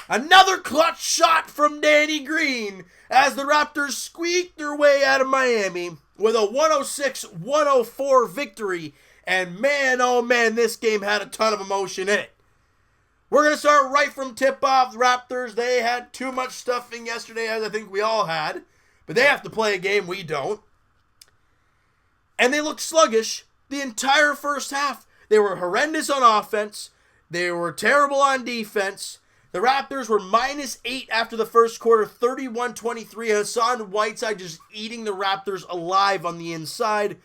Another clutch shot from Danny Green as the Raptors squeaked their way out of Miami with a 106-104 victory. And man, oh man, this game had a ton of emotion in it. We're going to start right from tip-off. The Raptors, they had too much stuffing yesterday, as I think we all had. But they have to play a game we don't. And they looked sluggish the entire first half. They were horrendous on offense. They were terrible on defense. The Raptors were -8 after the first quarter, 31-23. Hassan Whiteside just eating the Raptors alive on the inside.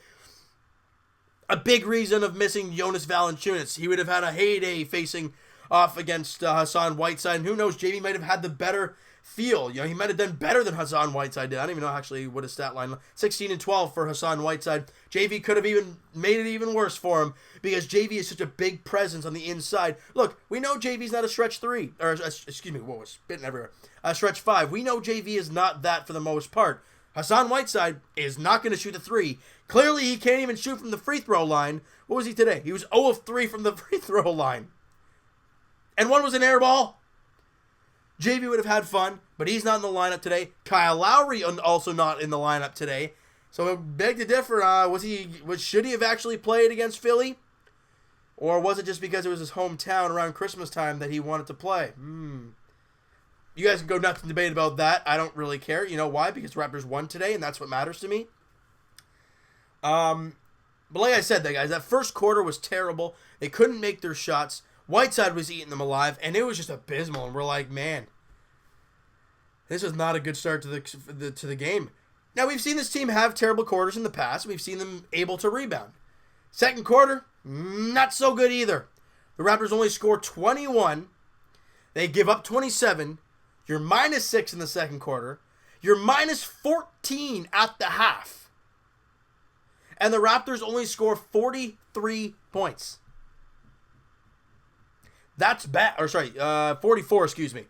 A big reason of missing Jonas Valanciunas. He would have had a heyday facing off against Hassan Whiteside. And who knows, JV might have had the better feel. He might have done better than Hassan Whiteside did. I don't even know actually what his stat line. 16-12 for Hassan Whiteside. JV could have even made it even worse for him because JV is such a big presence on the inside. Look, we know JV's not a stretch 3. Or, excuse me, what was spitting everywhere? A stretch 5. We know JV is not that for the most part. Hassan Whiteside is not going to shoot the 3. Clearly, he can't even shoot from the free throw line. What was he today? He was 0 of 3 from the free throw line. And one was an air ball. JV would have had fun, but he's not in the lineup today. Kyle Lowry also not in the lineup today. So it begged to differ. Should he have actually played against Philly? Or was it just because it was his hometown around Christmas time that he wanted to play? You guys can go nuts and debate about that. I don't really care. You know why? Because the Raptors won today, and that's what matters to me. But like I said, guys, that first quarter was terrible. They couldn't make their shots. Whiteside was eating them alive, and it was just abysmal. And we're like, man, this is not a good start to the game. Now, we've seen this team have terrible quarters in the past. We've seen them able to rebound. Second quarter, not so good either. The Raptors only score 21. They give up 27. You're -6 in the second quarter. You're -14 at the half. And the Raptors only score 43 points. That's bad. 44, excuse me.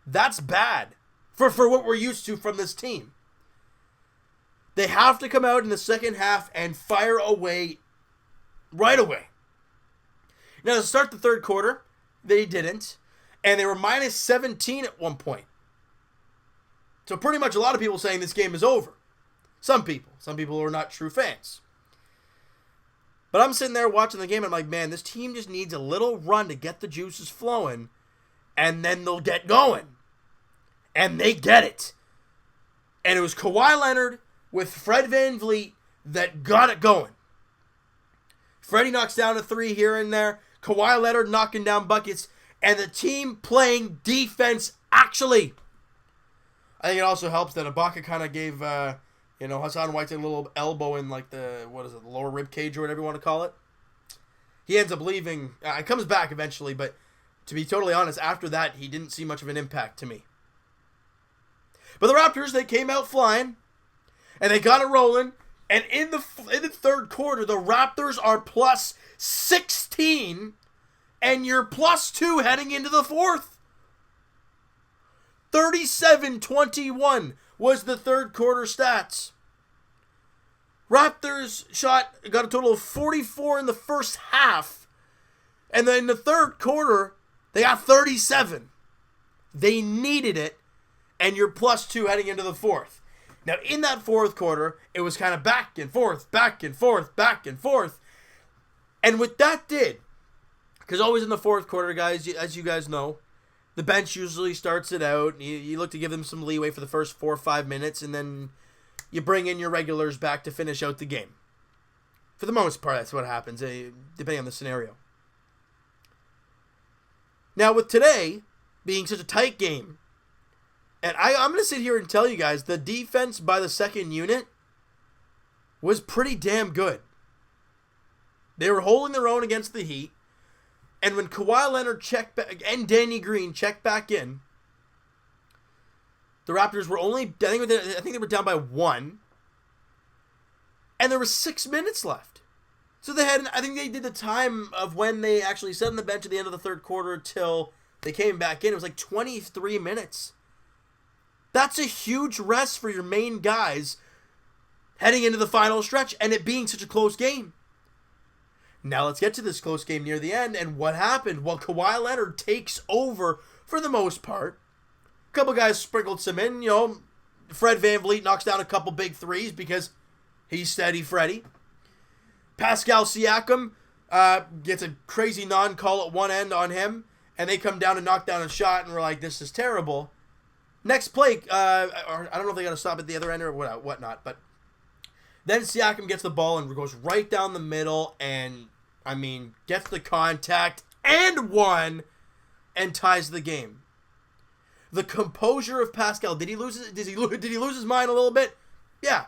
That's bad for what we're used to from this team. They have to come out in the second half and fire away right away. Now, to start the third quarter, they didn't. And they were -17 at one point. So pretty much a lot of people saying this game is over. Some people are not true fans. But I'm sitting there watching the game and I'm like, man, this team just needs a little run to get the juices flowing. And then they'll get going. And they get it. And it was Kawhi Leonard with Fred VanVleet that got it going. Freddie knocks down a 3 here and there. Kawhi Leonard knocking down buckets. And the team playing defense actually. I think it also helps that Ibaka kind of gave Hassan Whiteside a little elbow in like the lower rib cage or whatever you want to call it. He ends up leaving. It comes back eventually, but to be totally honest, after that, he didn't see much of an impact to me. But the Raptors, they came out flying, and they got it rolling. And in the third quarter, the Raptors are +16, and you're +2 heading into the fourth. 37-21 was the third quarter stats. Raptors got a total of 44 in the first half. And then in the third quarter, they got 37. They needed it, and you're +2 heading into the fourth. Now, in that fourth quarter, it was kind of back and forth, back and forth, back and forth. And what that did, because always in the fourth quarter, guys, as you guys know, the bench usually starts it out. You look to give them some leeway for the first 4 or 5 minutes, and then you bring in your regulars back to finish out the game. For the most part, that's what happens, depending on the scenario. Now, with today being such a tight game, and I'm going to sit here and tell you guys, the defense by the second unit was pretty damn good. They were holding their own against the Heat. And when Kawhi Leonard checked back, and Danny Green checked back in, the Raptors were I think they were down by 1. And there was 6 minutes left. So I think they did the time of when they actually sat on the bench at the end of the third quarter till they came back in. It was like 23 minutes. That's a huge rest for your main guys heading into the final stretch and it being such a close game. Now let's get to this close game near the end. And what happened? Well, Kawhi Leonard takes over for the most part. A couple guys sprinkled some in, Fred VanVleet knocks down a couple big threes because he's steady Freddy. Pascal Siakam gets a crazy non-call at one end on him, and they come down and knock down a shot, and we're like, this is terrible. Next play, I don't know if they got to stop at the other end or whatnot, but then Siakam gets the ball and goes right down the middle and, gets the contact and one and ties the game. The composure of Pascal, did he lose his mind a little bit? Yeah.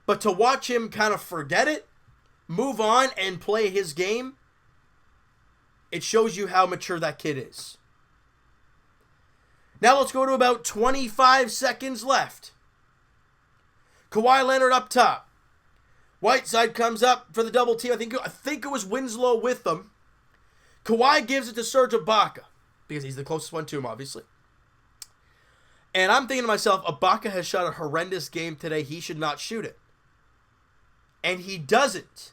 But to watch him kind of forget it, move on, and play his game, it shows you how mature that kid is. Now let's go to about 25 seconds left. Kawhi Leonard up top. Whiteside comes up for the double team. I think it was Winslow with them. Kawhi gives it to Serge Ibaka, because he's the closest one to him, obviously. And I'm thinking to myself, Ibaka has shot a horrendous game today. He should not shoot it. And he doesn't.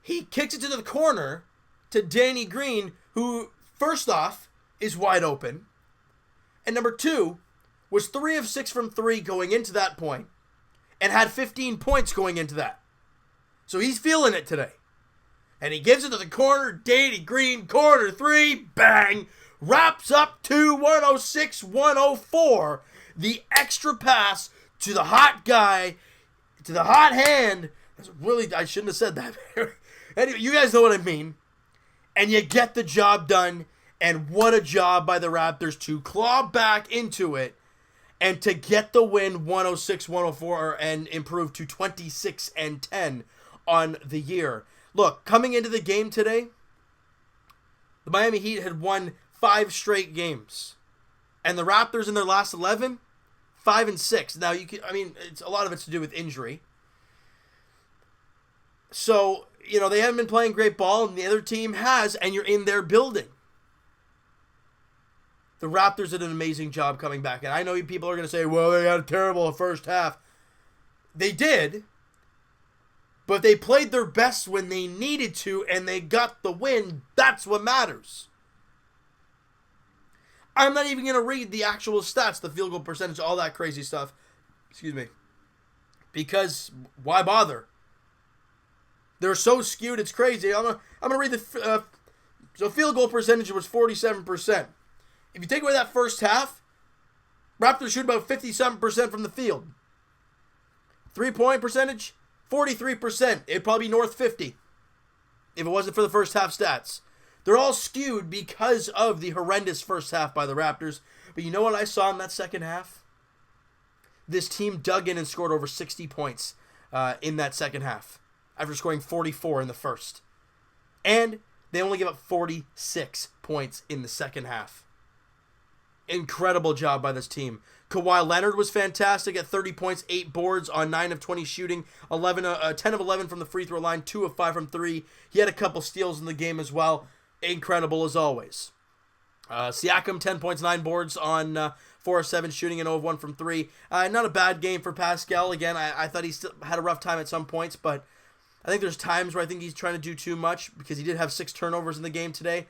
He kicks it to the corner to Danny Green, who, first off, is wide open. And number two, was 3 of 6 from 3 going into that point, and had 15 points going into that. So he's feeling it today. And he gives it to the corner, Danny Green, corner 3, bang, wraps up to 106-104. The extra pass to the hot guy, to the hot hand. Really, I shouldn't have said that. Anyway, you guys know what I mean. And you get the job done. And what a job by the Raptors to claw back into it and to get the win 106-104 and improve to 26-10 on the year. Look, coming into the game today, the Miami Heat had won 5 straight games. And the Raptors in their last 11, 5-6. Now, it's a lot of it's to do with injury. So, they haven't been playing great ball, and the other team has, and you're in their building. The Raptors did an amazing job coming back. And I know you people are going to say, well, they had a terrible first half. They did. But they played their best when they needed to, and they got the win. That's what matters. I'm not even going to read the actual stats, the field goal percentage, all that crazy stuff. Excuse me. Because why bother? They're so skewed, it's crazy. I'm going to read the... so field goal percentage was 47%. If you take away that first half, Raptors shoot about 57% from the field. 3-point percentage, 43%. It'd probably be north 50 if it wasn't for the first half stats. They're all skewed because of the horrendous first half by the Raptors. But you know what I saw in that second half? This team dug in and scored over 60 points in that second half after scoring 44 in the first. And they only give up 46 points in the second half. Incredible job by this team. Kawhi Leonard was fantastic at 30 points, 8 boards on 9 of 20 shooting, 10 of 11 from the free throw line, 2 of 5 from 3. He had a couple steals in the game as well. Incredible as always. Siakam, 10 points, 9 boards on 4 of 7 shooting and 0 of 1 from 3. Not a bad game for Pascal. Again, I thought he still had a rough time at some points, but I think there's times where I think he's trying to do too much because he did have 6 turnovers in the game today.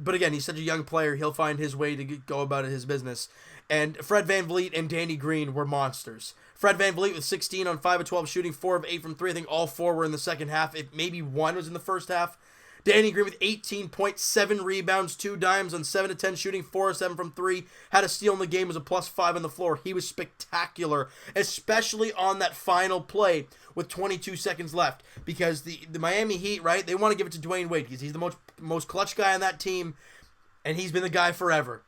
But again, he's such a young player. He'll find his way to go about his business. And Fred VanVleet and Danny Green were monsters. Fred VanVleet with 16 on 5 of 12 shooting, 4 of 8 from 3. I think all 4 were in the second half. Maybe 1 was in the first half. Danny Green with 18 points, 7 rebounds, 2 dimes on 7 of 10 shooting, 4 of 7 from 3. Had a steal in the game, was a +5 on the floor. He was spectacular, especially on that final play with 22 seconds left. Because the Miami Heat, right, they want to give it to Dwayne Wade because he's the most clutch guy on that team, and he's been the guy forever.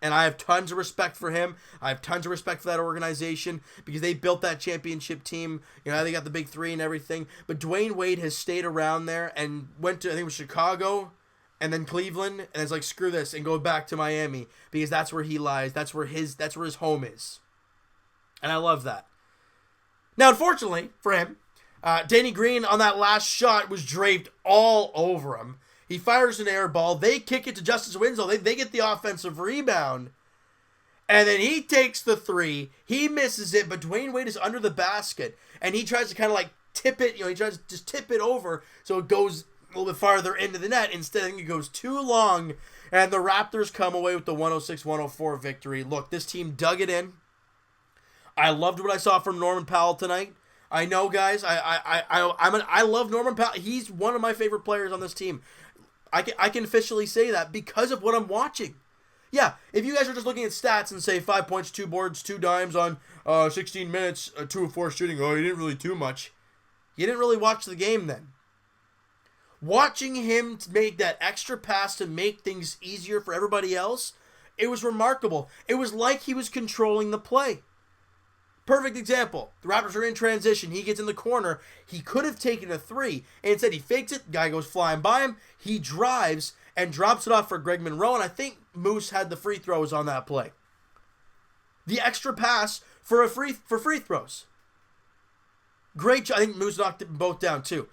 And I have tons of respect for him. I have tons of respect for that organization because they built that championship team. They got the big 3 and everything. But Dwayne Wade has stayed around there and went to, I think it was Chicago and then Cleveland. And it's like, screw this and go back to Miami because that's where he lies. That's where his home is. And I love that. Now, unfortunately for him, Danny Green on that last shot was draped all over him. He fires an air ball. They kick it to Justice Winslow. They get the offensive rebound. And then he takes the 3. He misses it, but Dwayne Wade is under the basket. And he tries to kind of like tip it. He tries to just tip it over so it goes little bit farther into the net. Instead, I think it goes too long, and the Raptors come away with the 106-104 victory. Look, this team dug it in. I loved what I saw from Norman Powell tonight. I know, guys, I love Norman Powell. He's one of my favorite players on this team. I can officially say that because of what I'm watching. Yeah, if you guys are just looking at stats and say 5 points, 2 boards, 2 dimes on 16 minutes, 2 of 4 shooting, oh, he didn't really do much. You didn't really watch the game then. Watching him make that extra pass to make things easier for everybody else, it was remarkable. It was like he was controlling the play. Perfect example. The Raptors are in transition. He gets in the corner. He could have taken a 3. And instead, he fakes it. Guy goes flying by him. He drives and drops it off for Greg Monroe. And I think Moose had the free throws on that play. The extra pass for free throws. Great job. I think Moose knocked them both down too.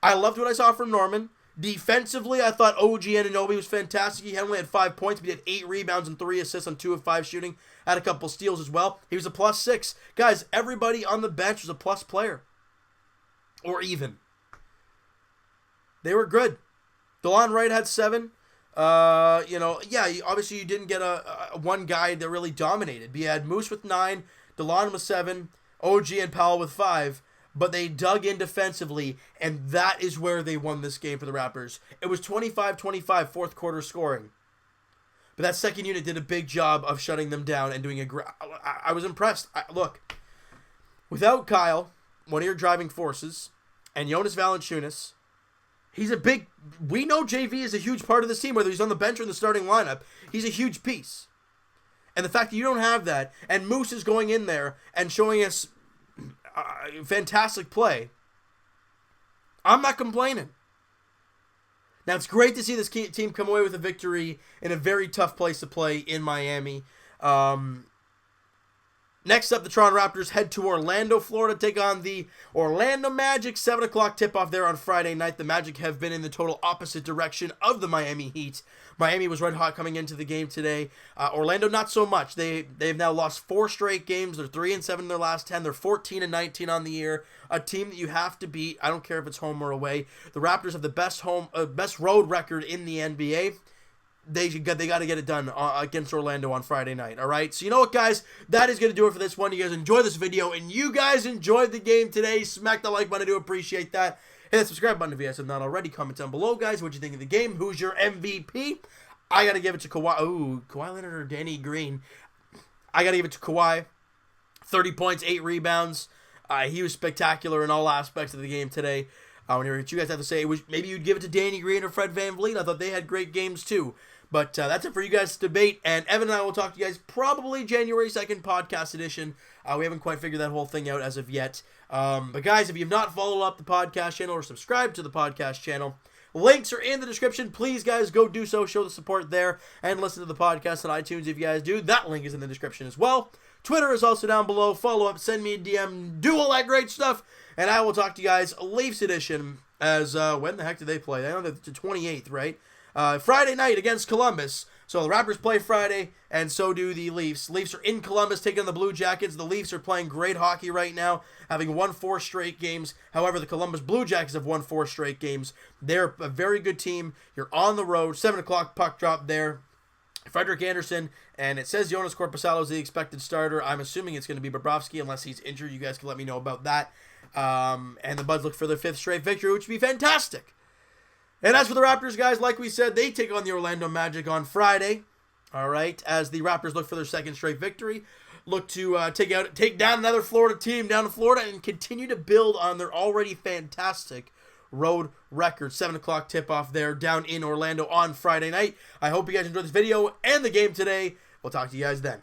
I loved what I saw from Norman. Defensively, I thought OG Anunoby was fantastic. He only had 5 points, but he had 8 rebounds and 3 assists on 2 of 5 shooting. Had a couple steals as well. He was a +6. Guys, everybody on the bench was a plus player. Or even. They were good. DeLon Wright had 7. Obviously you didn't get a one guy that really dominated. But you had Moose with 9, DeLon with 7, OG and Powell with 5. But they dug in defensively, and that is where they won this game for the Raptors. It was 25-25 fourth quarter scoring. But that second unit did a big job of shutting them down and doing I was impressed. Look, without Kyle, one of your driving forces, and Jonas Valanciunas, we know JV is a huge part of this team, whether he's on the bench or in the starting lineup. He's a huge piece. And the fact that you don't have that, and Moose is going in there and showing us fantastic play, I'm not complaining. Now, it's great to see this team come away with a victory in a very tough place to play in Miami. Next up, the Toronto Raptors head to Orlando, Florida, to take on the Orlando Magic. 7 o'clock tip-off there on Friday night. The Magic have been in the total opposite direction of the Miami Heat. Miami was red hot coming into the game today. Orlando, not so much. They've now lost 4 straight games. They're 3-7 in their last 10. They're 14-19 on the year. A team that you have to beat. I don't care if it's home or away. The Raptors have the best road record in the NBA. They got to get it done against Orlando on Friday night, all right? So you know what, guys? That is going to do it for this one. You guys enjoy this video, and you guys enjoyed the game today. Smack the like button. I do appreciate that. Hit that subscribe button if you guys have not already. Comment down below, guys, what you think of the game. Who's your MVP? I got to give it to Kawhi. Ooh, Kawhi Leonard or Danny Green. I got to give it to Kawhi. 30 points, 8 rebounds. He was spectacular in all aspects of the game today. I want to hear what you guys have to say. Maybe you'd give it to Danny Green or Fred VanVleet. I thought they had great games too. But that's it for you guys to debate. And Evan and I will talk to you guys probably January 2nd podcast edition. We haven't quite figured that whole thing out as of yet. But guys, if you've not followed up the podcast channel or subscribed to the podcast channel, links are in the description. Please, guys, go do so. Show the support there. And listen to the podcast on iTunes if you guys do. That link is in the description as well. Twitter is also down below. Follow up, send me a DM, do all that great stuff. And I will talk to you guys Leafs edition as, when the heck did they play? I know that's the 28th, right? Friday night against Columbus. So the Raptors play Friday, and so do the Leafs. Leafs are in Columbus taking on the Blue Jackets. The Leafs are playing great hockey right now, having won 4 straight games. However, the Columbus Blue Jackets have won 4 straight games. They're a very good team. You're on the road. 7 o'clock puck drop there. Frederick Anderson, and it says Jonas Korpisalo is the expected starter. I'm assuming it's going to be Bobrovsky unless he's injured. You guys can let me know about that. And the Buds look for their 5th straight victory, which would be fantastic. And as for the Raptors, guys, like we said, they take on the Orlando Magic on Friday. All right, as the Raptors look for their 2nd straight victory, look to take down another Florida team down in Florida and continue to build on their already fantastic road record. 7 o'clock tip-off there down in Orlando on Friday night. I hope you guys enjoyed this video and the game today. We'll talk to you guys then.